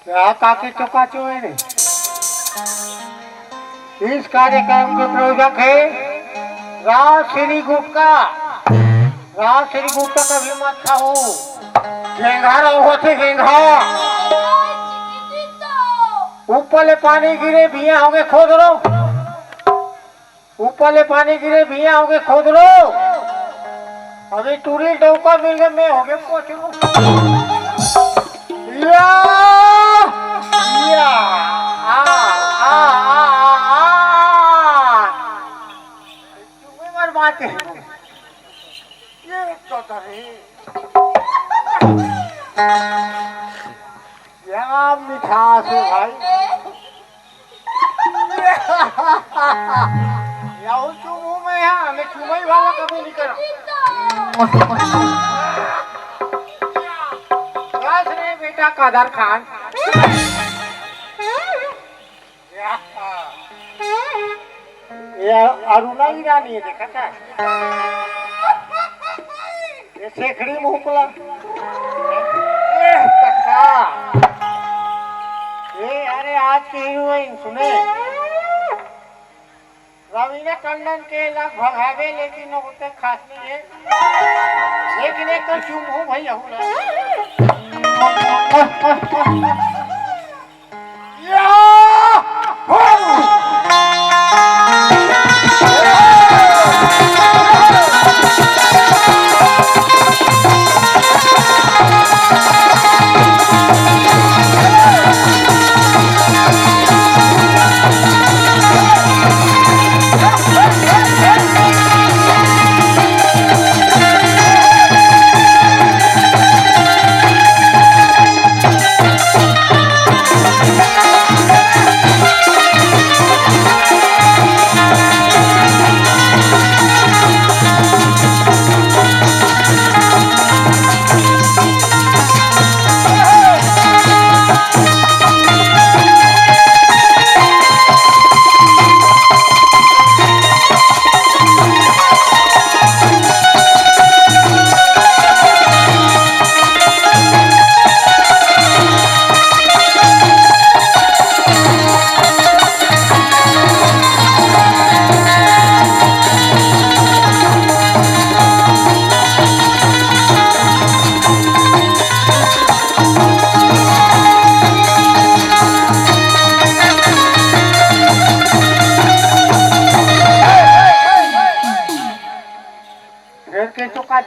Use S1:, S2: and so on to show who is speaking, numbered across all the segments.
S1: क्या काके चौकाचो है रे। इस कार्यक्रम के प्रायोजक है राज श्री गुप्ता। राज श्री गुप्ता का भी मत खाओ। गेंगा रहो थे गेंगा। ऊपर ले पानी गिरे बिया होगे खोद रो। ऊपर ले पानी गिरे बिया होगे खोद रो। अभी टूरी डौका मिल गए मैं होगे पहुंच लो। या या आ आ आ तुम्हें बर्बाद है ये तो करे क्या मिठास है भाई। या उस चुमू में है हमें चुमाई वाला कभी नहीं करा। बेटा कादर खान ये अरुणा ही रानी है देखा क्या ये शेखड़ी मुहकला ये अरे आज की हीरोइन सुने रवीना टंडन के लगभग है लेकिन उतने खास नहीं है लेकिन एक तो चुम हूँ भैया हूँ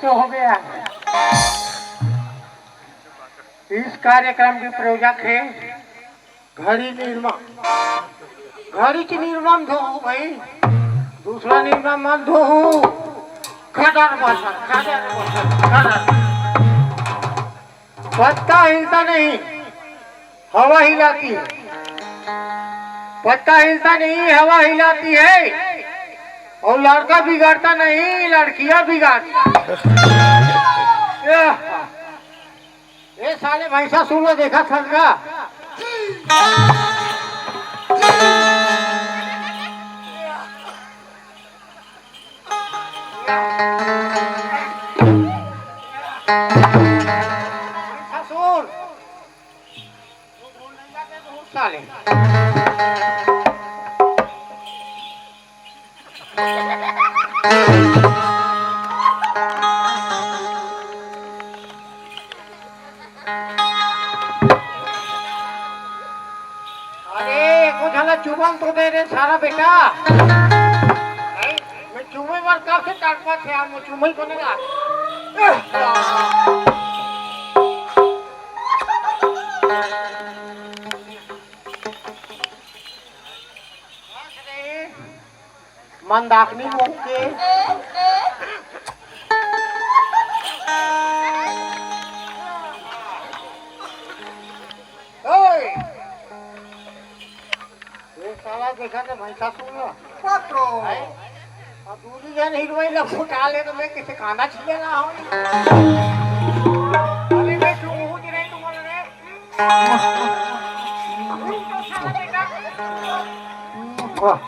S1: हो गया। इस कार्यक्रम के प्रायोजक है घड़ी निर्माण। घड़ी की निर्माण धो भाई दूसरा निर्माण मत धो खटर पत्ता हिलता नहीं हवा हिलाती है। पत्ता हिलता नहीं हवा हिलाती है और लड़का बिगाड़ता नहीं लड़कियां बिगाड़ती। ये साले भैंसा सुन देखा था ससुर साले अरे कुछ हला चुमन तो दे रे सारा बेटा मैं चुमे बार कब से काटवा थे हम चुमे बनेगा मंदाकिनी मुंह के साला देखा तो भैंसा सुन लो अब दूरी जन हीरोइन लग फुटा ले तो मैं किसे खाना छिले ना हो अरे मैं चूहू जी नहीं तुम रे वाह